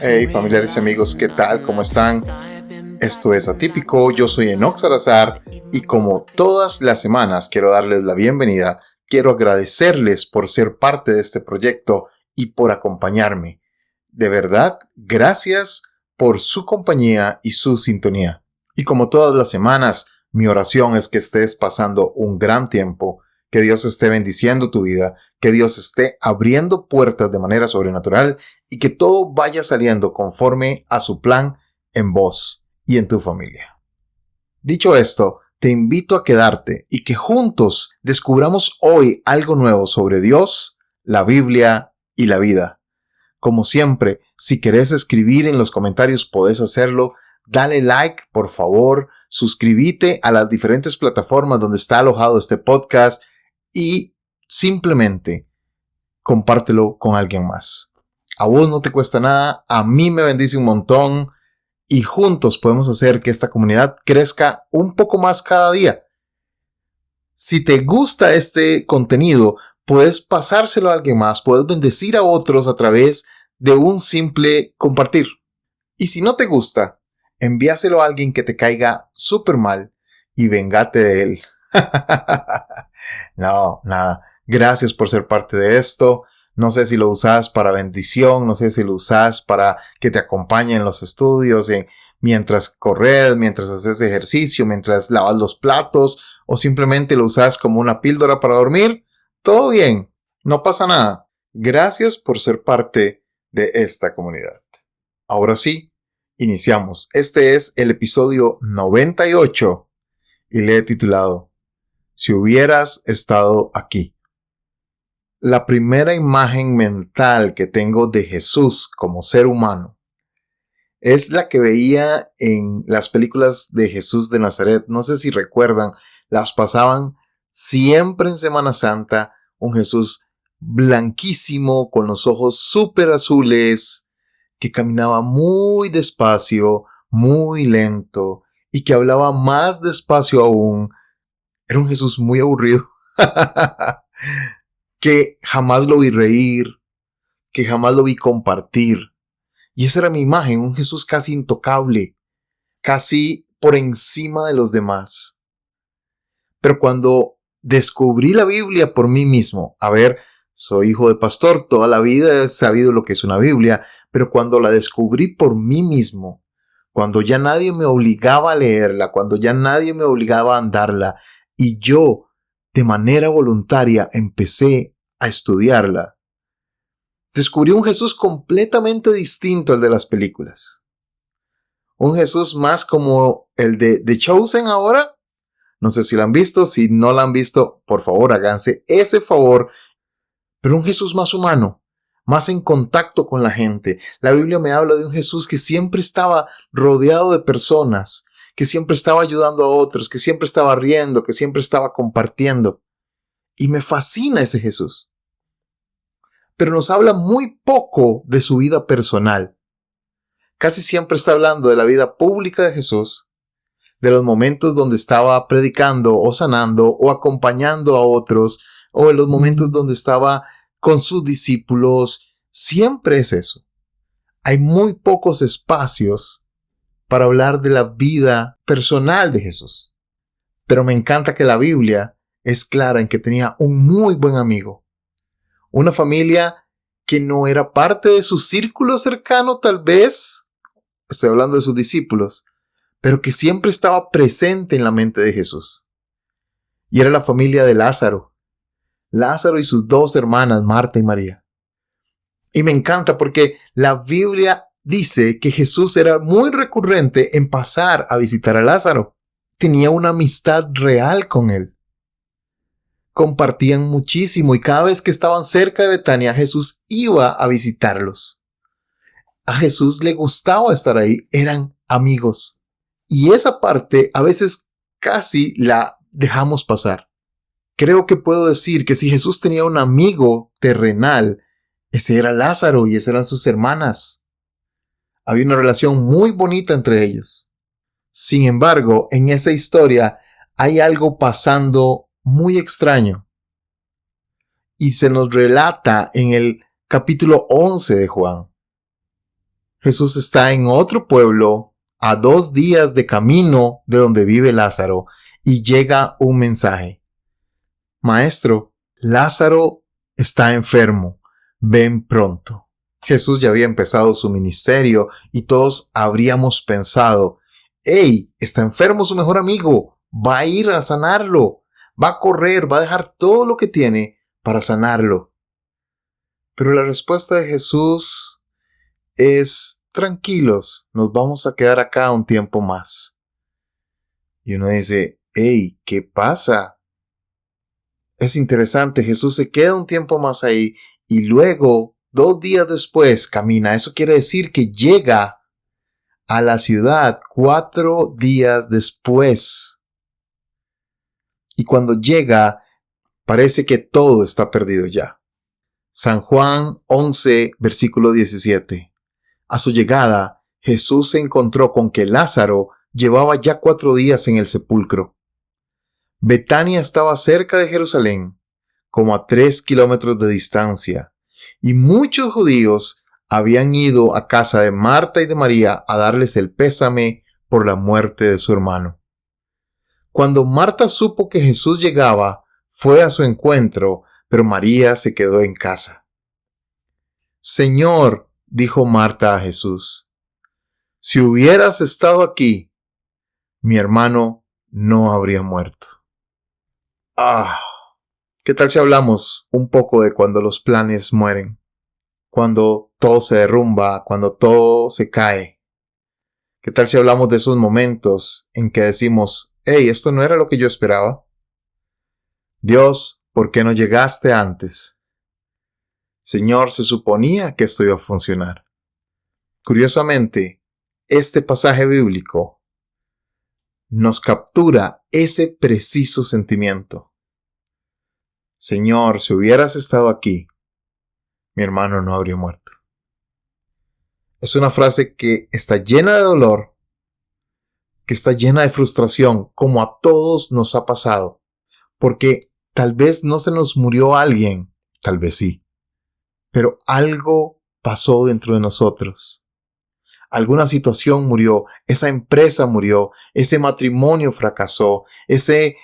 Hey familiares y amigos, ¿qué tal? ¿Cómo están? Esto es Atípico, yo soy Enoch Salazar y como todas las semanas quiero darles la bienvenida, quiero agradecerles por ser parte de este proyecto y por acompañarme. De verdad, gracias por su compañía y su sintonía. Y como todas las semanas, mi oración es que estés pasando un gran tiempo, que Dios esté bendiciendo tu vida, que Dios esté abriendo puertas de manera sobrenatural y que todo vaya saliendo conforme a su plan en vos y en tu familia. Dicho esto, te invito a quedarte y que juntos descubramos hoy algo nuevo sobre Dios, la Biblia y la vida. Como siempre, si querés escribir en los comentarios, podés hacerlo. Dale like, por favor. Suscríbete a las diferentes plataformas donde está alojado este podcast y simplemente compártelo con alguien más. A vos no te cuesta nada, a mí me bendice un montón y juntos podemos hacer que esta comunidad crezca un poco más cada día. Si te gusta este contenido, puedes pasárselo a alguien más, puedes bendecir a otros a través de un simple compartir. Y si no te gusta, envíaselo a alguien que te caiga súper mal y vengate de él. No, nada. Gracias por ser parte de esto. No sé si lo usas para bendición, no sé si lo usas para que te acompañe en los estudios, mientras corres, mientras haces ejercicio, mientras lavas los platos, o simplemente lo usas como una píldora para dormir. Todo bien, no pasa nada. Gracias por ser parte de esta comunidad. Ahora sí, iniciamos. Este es el episodio 98 y le he titulado Si hubieras estado aquí. La primera imagen mental que tengo de Jesús como ser humano es la que veía en las películas de Jesús de Nazaret. No sé si recuerdan, las pasaban siempre en Semana Santa. Un Jesús blanquísimo, con los ojos súper azules, que caminaba muy despacio, muy lento y que hablaba más despacio aún. Era un Jesús muy aburrido. Que jamás lo vi reír, que jamás lo vi compartir. Y esa era mi imagen, un Jesús casi intocable, casi por encima de los demás. Pero cuando descubrí la Biblia por mí mismo, soy hijo de pastor, toda la vida he sabido lo que es una Biblia, pero cuando la descubrí por mí mismo, cuando ya nadie me obligaba a leerla, cuando ya nadie me obligaba a andarla, y yo de manera voluntaria empecé a estudiarla, descubrí un Jesús completamente distinto al de las películas. Un Jesús más como el de The Chosen ahora. No sé si la han visto, si no la han visto, por favor háganse ese favor. Pero un Jesús más humano, más en contacto con la gente. La Biblia me habla de un Jesús que siempre estaba rodeado de personas, que siempre estaba ayudando a otros, que siempre estaba riendo, que siempre estaba compartiendo. Y me fascina ese Jesús. Pero nos habla muy poco de su vida personal. Casi siempre está hablando de la vida pública de Jesús, de los momentos donde estaba predicando o sanando o acompañando a otros, o de los momentos donde estaba con sus discípulos. Siempre es eso. Hay muy pocos espacios para hablar de la vida personal de Jesús. Pero me encanta que la Biblia es clara en que tenía un muy buen amigo. Una familia que no era parte de su círculo cercano, tal vez. Estoy hablando de sus discípulos. Pero que siempre estaba presente en la mente de Jesús. Y era la familia de Lázaro. Lázaro y sus dos hermanas, Marta y María. Y me encanta porque la Biblia dice que Jesús era muy recurrente en pasar a visitar a Lázaro. Tenía una amistad real con él. Compartían muchísimo y cada vez que estaban cerca de Betania, Jesús iba a visitarlos. A Jesús le gustaba estar ahí, eran amigos. Y esa parte a veces casi la dejamos pasar. Creo que puedo decir que si Jesús tenía un amigo terrenal, ese era Lázaro y esas eran sus hermanas. Había una relación muy bonita entre ellos. Sin embargo, en esa historia hay algo pasando muy extraño. y se nos relata en el capítulo 11 de Juan. Jesús está en otro pueblo, a 2 días de camino de donde vive Lázaro, y llega un mensaje. Maestro, Lázaro está enfermo, ven pronto. Jesús ya había empezado su ministerio y todos habríamos pensado, ¡hey! Está enfermo su mejor amigo, va a ir a sanarlo, va a correr, va a dejar todo lo que tiene para sanarlo. Pero la respuesta de Jesús es, tranquilos, nos vamos a quedar acá un tiempo más. Y uno dice, ¡hey! ¿Qué pasa? Es interesante, Jesús se queda un tiempo más ahí y luego, 2 días después, camina. Eso quiere decir que llega a la ciudad 4 días después. Y cuando llega, parece que todo está perdido ya. San Juan 11, versículo 17. A su llegada, Jesús se encontró con que Lázaro llevaba ya 4 días en el sepulcro. Betania estaba cerca de Jerusalén, como a 3 kilómetros de distancia, y muchos judíos habían ido a casa de Marta y de María a darles el pésame por la muerte de su hermano. Cuando Marta supo que Jesús llegaba, fue a su encuentro, pero María se quedó en casa. Señor, dijo Marta a Jesús, si hubieras estado aquí, mi hermano no habría muerto. ¿Qué tal si hablamos un poco de cuando los planes mueren? Cuando todo se derrumba, cuando todo se cae. ¿Qué tal si hablamos de esos momentos en que decimos, hey, esto no era lo que yo esperaba? Dios, ¿por qué no llegaste antes? Señor, se suponía que esto iba a funcionar. Curiosamente, este pasaje bíblico nos captura ese preciso sentimiento. Señor, si hubieras estado aquí, mi hermano no habría muerto. Es una frase que está llena de dolor, que está llena de frustración, como a todos nos ha pasado, porque tal vez no se nos murió alguien, tal vez sí, pero algo pasó dentro de nosotros. Alguna situación murió, esa empresa murió, ese matrimonio fracasó, ese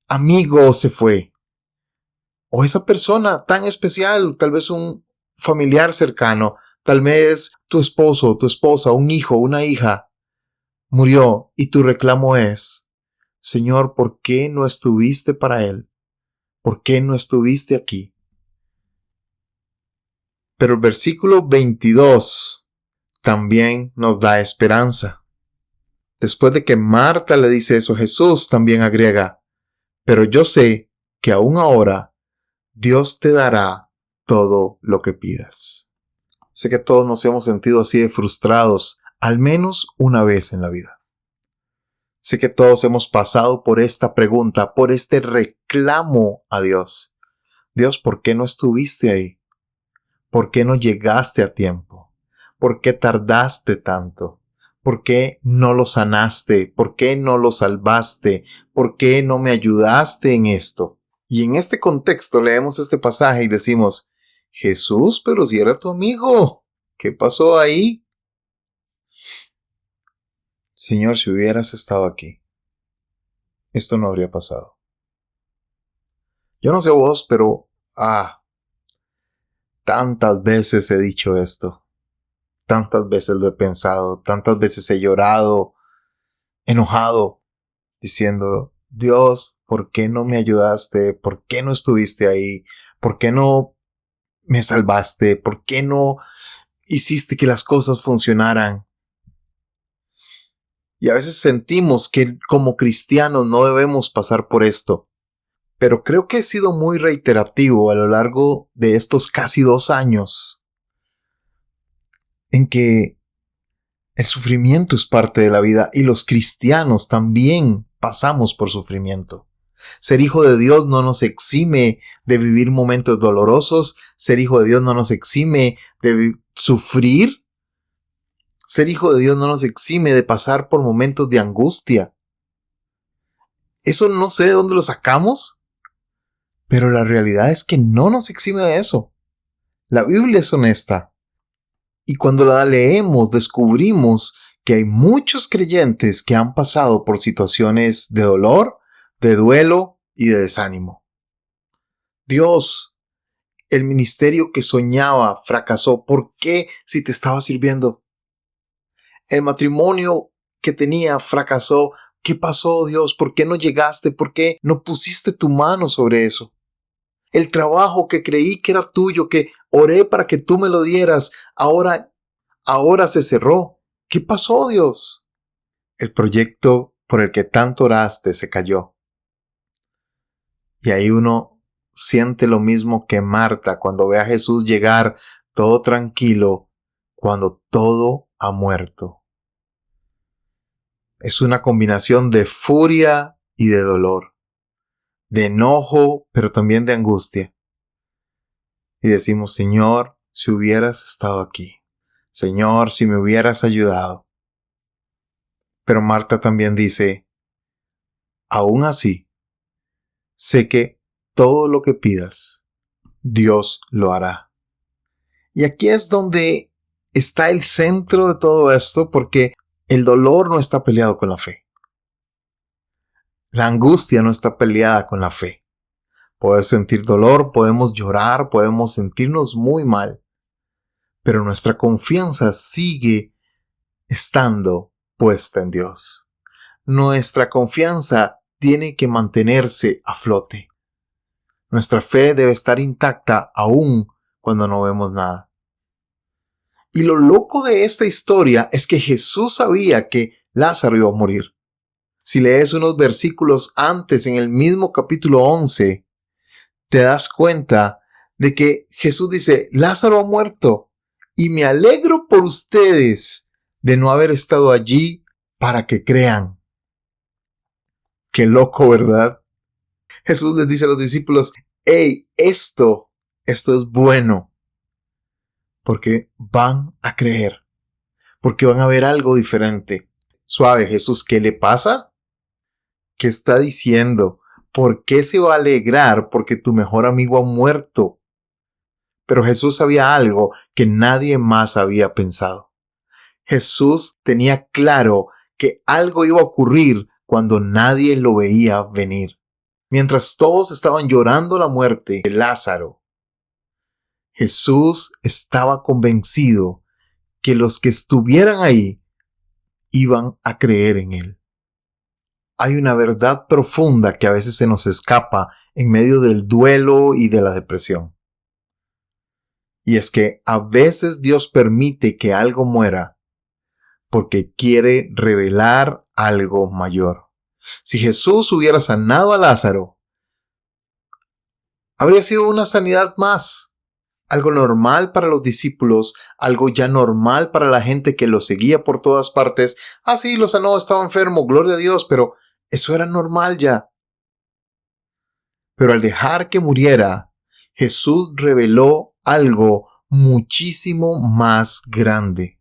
amigo se fue. O esa persona tan especial, tal vez un familiar cercano, tal vez tu esposo, tu esposa, un hijo, una hija, murió y tu reclamo es, Señor, ¿por qué no estuviste para él? ¿Por qué no estuviste aquí? Pero el versículo 22 también nos da esperanza. Después de que Marta le dice eso, Jesús también agrega, pero yo sé que aún ahora Dios te dará todo lo que pidas. Sé que todos nos hemos sentido así de frustrados, al menos una vez en la vida. Sé que todos hemos pasado por esta pregunta, por este reclamo a Dios. Dios, ¿por qué no estuviste ahí? ¿Por qué no llegaste a tiempo? ¿Por qué tardaste tanto? ¿Por qué no lo sanaste? ¿Por qué no lo salvaste? ¿Por qué no me ayudaste en esto? Y en este contexto leemos este pasaje y decimos, Jesús, pero si era tu amigo, ¿qué pasó ahí? Señor, si hubieras estado aquí, esto no habría pasado. Yo no sé vos, pero, tantas veces he dicho esto, tantas veces lo he pensado, tantas veces he llorado, enojado, diciendo, Dios, ¿por qué no me ayudaste? ¿Por qué no estuviste ahí? ¿Por qué no me salvaste? ¿Por qué no hiciste que las cosas funcionaran? Y a veces sentimos que como cristianos no debemos pasar por esto. Pero creo que he sido muy reiterativo a lo largo de estos casi 2 años en que el sufrimiento es parte de la vida y los cristianos también pasamos por sufrimiento. Ser hijo de Dios no nos exime de vivir momentos dolorosos. Ser hijo de Dios no nos exime de sufrir. Ser hijo de Dios no nos exime de pasar por momentos de angustia. Eso no sé de dónde lo sacamos, Pero la realidad es que no nos exime de eso. La Biblia es honesta. Y cuando la leemos, descubrimos que hay muchos creyentes que han pasado por situaciones de dolor, de duelo y de desánimo. Dios, el ministerio que soñaba fracasó. ¿Por qué si te estaba sirviendo? El matrimonio que tenía fracasó. ¿Qué pasó, Dios? ¿Por qué no llegaste? ¿Por qué no pusiste tu mano sobre eso? El trabajo que creí que era tuyo, que oré para que tú me lo dieras, ahora se cerró. ¿Qué pasó, Dios? El proyecto por el que tanto oraste se cayó. Y ahí uno siente lo mismo que Marta cuando ve a Jesús llegar todo tranquilo, cuando todo ha muerto. Es una combinación de furia y de dolor, de enojo, pero también de angustia. Y decimos, Señor, si hubieras estado aquí. Señor, si me hubieras ayudado. Pero Marta también dice, aún así, sé que todo lo que pidas, Dios lo hará. Y aquí es donde está el centro de todo esto, porque el dolor no está peleado con la fe. La angustia no está peleada con la fe. Puedes sentir dolor, podemos llorar, podemos sentirnos muy mal, pero nuestra confianza sigue estando puesta en Dios. Nuestra confianza tiene que mantenerse a flote. Nuestra fe debe estar intacta aún cuando no vemos nada. Y lo loco de esta historia es que Jesús sabía que Lázaro iba a morir. Si lees unos versículos antes en el mismo capítulo 11, te das cuenta de que Jesús dice, Lázaro ha muerto y me alegro por ustedes de no haber estado allí para que crean. Qué loco, ¿verdad? Jesús les dice a los discípulos, hey, esto es bueno, porque van a creer, porque van a ver algo diferente. Suave, Jesús, ¿qué le pasa? ¿Qué está diciendo? ¿Por qué se va a alegrar porque tu mejor amigo ha muerto? Pero Jesús sabía algo que nadie más había pensado. Jesús tenía claro que algo iba a ocurrir cuando nadie lo veía venir. Mientras todos estaban llorando la muerte de Lázaro, Jesús estaba convencido que los que estuvieran ahí iban a creer en él. Hay una verdad profunda que a veces se nos escapa en medio del duelo y de la depresión. Y es que a veces Dios permite que algo muera porque quiere revelar algo mayor. Si Jesús hubiera sanado a Lázaro, habría sido una sanidad más. Algo normal para los discípulos, algo ya normal para la gente que lo seguía por todas partes. Ah, sí, lo sanó, estaba enfermo, gloria a Dios, pero eso era normal ya. Pero al dejar que muriera, Jesús reveló algo muchísimo más grande.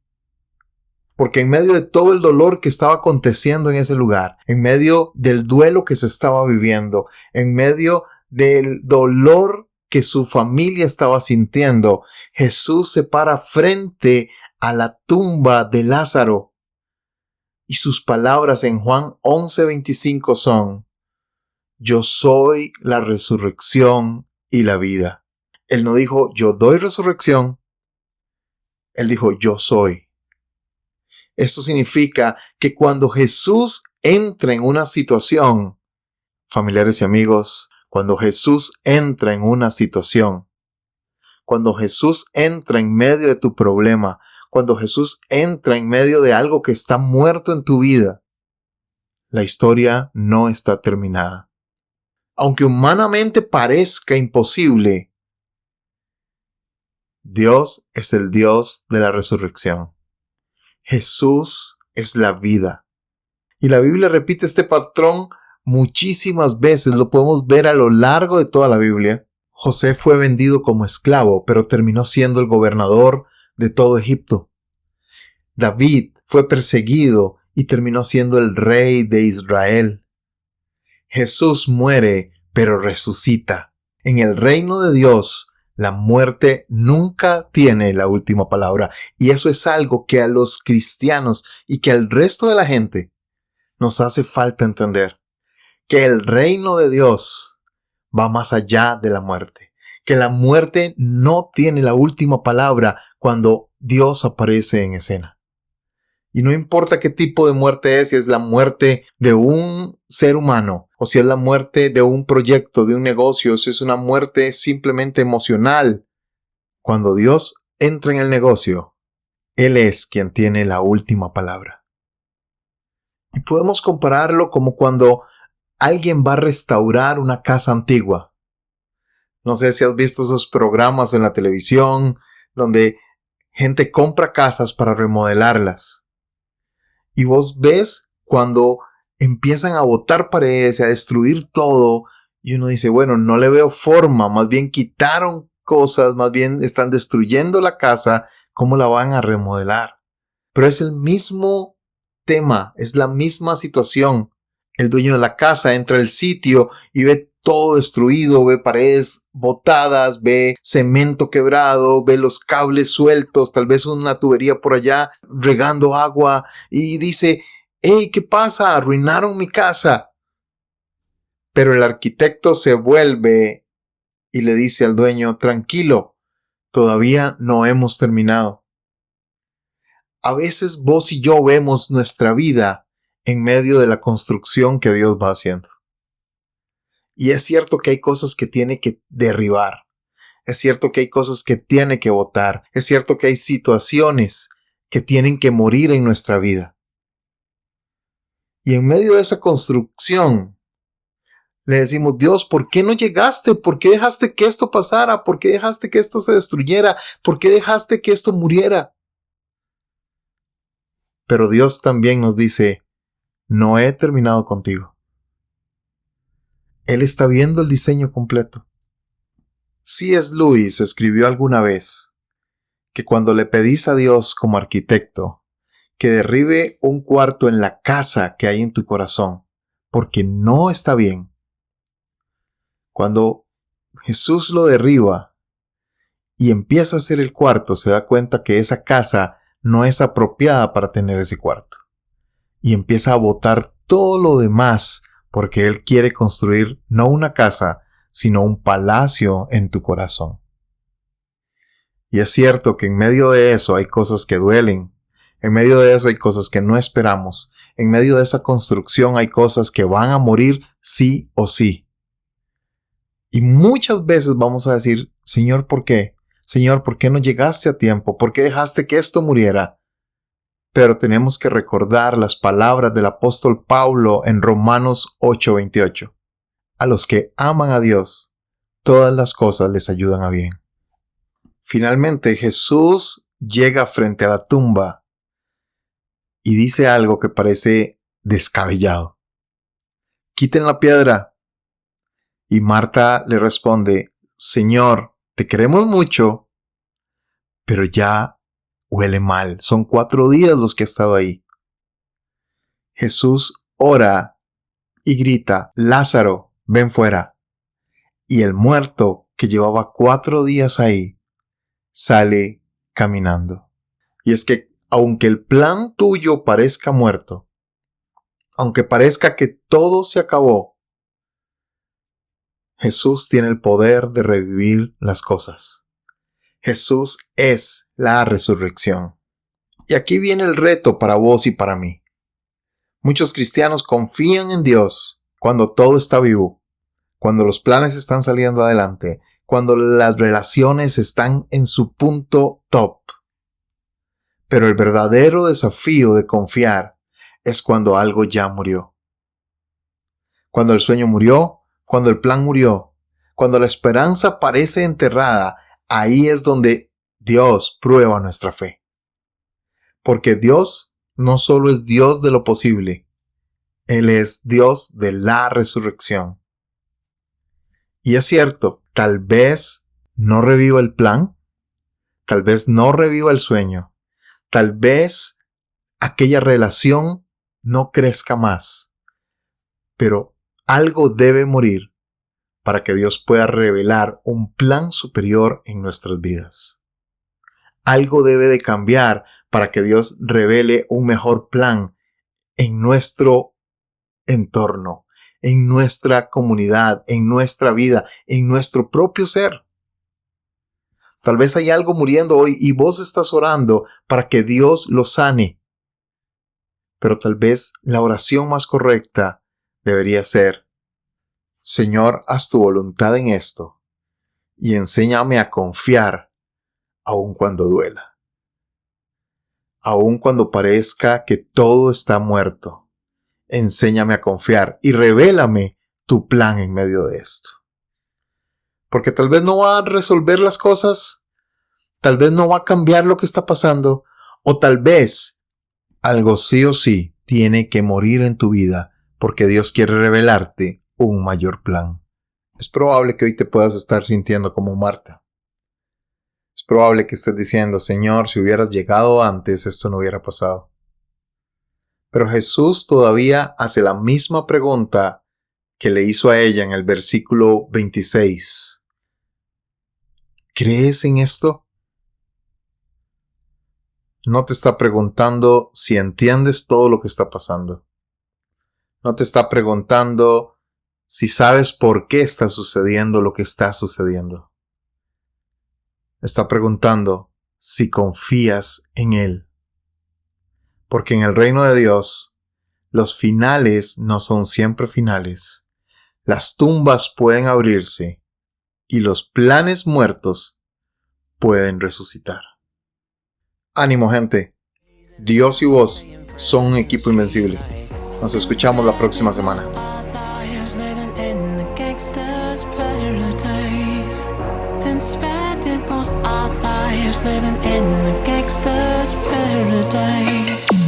Porque en medio de todo el dolor que estaba aconteciendo en ese lugar, en medio del duelo que se estaba viviendo, en medio del dolor que su familia estaba sintiendo, Jesús se para frente a la tumba de Lázaro. Y sus palabras en Juan 11:25 son, yo soy la resurrección y la vida. Él no dijo, yo doy resurrección. Él dijo, yo soy. Esto significa que cuando Jesús entra en una situación, familiares y amigos, cuando Jesús entra en una situación, cuando Jesús entra en medio de tu problema, cuando Jesús entra en medio de algo que está muerto en tu vida, la historia no está terminada. Aunque humanamente parezca imposible, Dios es el Dios de la resurrección. Jesús es la vida. Y la Biblia repite este patrón muchísimas veces, lo podemos ver a lo largo de toda la Biblia. José fue vendido como esclavo, pero terminó siendo el gobernador de todo Egipto. David fue perseguido y terminó siendo el rey de Israel. Jesús muere, pero resucita. En el reino de Dios, la muerte nunca tiene la última palabra. Y eso es algo que a los cristianos y que al resto de la gente nos hace falta entender. Que el reino de Dios va más allá de la muerte. Que la muerte no tiene la última palabra cuando Dios aparece en escena. Y no importa qué tipo de muerte es, si es la muerte de un ser humano, o si es la muerte de un proyecto, de un negocio, si es una muerte simplemente emocional. Cuando Dios entra en el negocio, Él es quien tiene la última palabra. Y podemos compararlo como cuando alguien va a restaurar una casa antigua. No sé si has visto esos programas en la televisión donde gente compra casas para remodelarlas. Y vos ves cuando empiezan a botar paredes, a destruir todo, y uno dice, bueno, no le veo forma, más bien quitaron cosas, más bien están destruyendo la casa, ¿cómo la van a remodelar? Pero es el mismo tema, es la misma situación. El dueño de la casa entra al sitio y ve todo destruido, ve paredes botadas, ve cemento quebrado, ve los cables sueltos, tal vez una tubería por allá regando agua y dice, hey, ¿qué pasa? Arruinaron mi casa. Pero el arquitecto se vuelve y le dice al dueño, tranquilo, todavía no hemos terminado. A veces vos y yo vemos nuestra vida en medio de la construcción que Dios va haciendo. Y es cierto que hay cosas que tiene que derribar. Es cierto que hay cosas que tiene que botar. Es cierto que hay situaciones que tienen que morir en nuestra vida. Y en medio de esa construcción, le decimos, Dios, ¿por qué no llegaste? ¿Por qué dejaste que esto pasara? ¿Por qué dejaste que esto se destruyera? ¿Por qué dejaste que esto muriera? Pero Dios también nos dice, no he terminado contigo. Él está viendo el diseño completo. C.S. Lewis escribió alguna vez que cuando le pedís a Dios como arquitecto que derribe un cuarto en la casa que hay en tu corazón, porque no está bien, cuando Jesús lo derriba y empieza a hacer el cuarto, se da cuenta que esa casa no es apropiada para tener ese cuarto. Y empieza a botar todo lo demás porque Él quiere construir no una casa, sino un palacio en tu corazón. Y es cierto que en medio de eso hay cosas que duelen, en medio de eso hay cosas que no esperamos, en medio de esa construcción hay cosas que van a morir sí o sí. Y muchas veces vamos a decir, Señor, ¿por qué? Señor, ¿por qué no llegaste a tiempo? ¿Por qué dejaste que esto muriera? Pero tenemos que recordar las palabras del apóstol Pablo en Romanos 8:28. A los que aman a Dios, todas las cosas les ayudan a bien. Finalmente, Jesús llega frente a la tumba y dice algo que parece descabellado. Quiten la piedra. Y Marta le responde, Señor, te queremos mucho, pero ya huele mal. Son 4 días los que ha estado ahí. Jesús ora y grita, Lázaro, ven fuera. Y el muerto, que llevaba 4 días ahí, sale caminando. Y es que, aunque el plan tuyo parezca muerto, aunque parezca que todo se acabó, Jesús tiene el poder de revivir las cosas. Jesús es la resurrección. Y aquí viene el reto para vos y para mí. Muchos cristianos confían en Dios cuando todo está vivo, cuando los planes están saliendo adelante, cuando las relaciones están en su punto top. Pero el verdadero desafío de confiar es cuando algo ya murió. Cuando el sueño murió, cuando el plan murió, cuando la esperanza parece enterrada, ahí es donde Dios prueba nuestra fe. Porque Dios no solo es Dios de lo posible, Él es Dios de la resurrección. Y es cierto, tal vez no reviva el plan, tal vez no reviva el sueño, tal vez aquella relación no crezca más, pero algo debe morir para que Dios pueda revelar un plan superior en nuestras vidas. Algo debe de cambiar para que Dios revele un mejor plan en nuestro entorno, en nuestra comunidad, en nuestra vida, en nuestro propio ser. Tal vez hay algo muriendo hoy y vos estás orando para que Dios lo sane. Pero tal vez la oración más correcta debería ser: Señor, haz tu voluntad en esto y enséñame a confiar aun cuando duela. Aun cuando parezca que todo está muerto, enséñame a confiar y revélame tu plan en medio de esto. Porque tal vez no va a resolver las cosas, tal vez no va a cambiar lo que está pasando, o tal vez algo sí o sí tiene que morir en tu vida porque Dios quiere revelarte un mayor plan. Es probable que hoy te puedas estar sintiendo como Marta. Es probable que estés diciendo: Señor, si hubieras llegado antes, esto no hubiera pasado. Pero Jesús todavía hace la misma pregunta que le hizo a ella en el versículo 26. ¿Crees en esto? No te está preguntando si entiendes todo lo que está pasando. No te está preguntando si sabes por qué está sucediendo lo que está sucediendo. Está preguntando si confías en Él. Porque en el reino de Dios, los finales no son siempre finales. Las tumbas pueden abrirse y los planes muertos pueden resucitar. Ánimo, gente. Dios y vos son un equipo invencible. Nos escuchamos la próxima semana. Living in the gangster's paradise.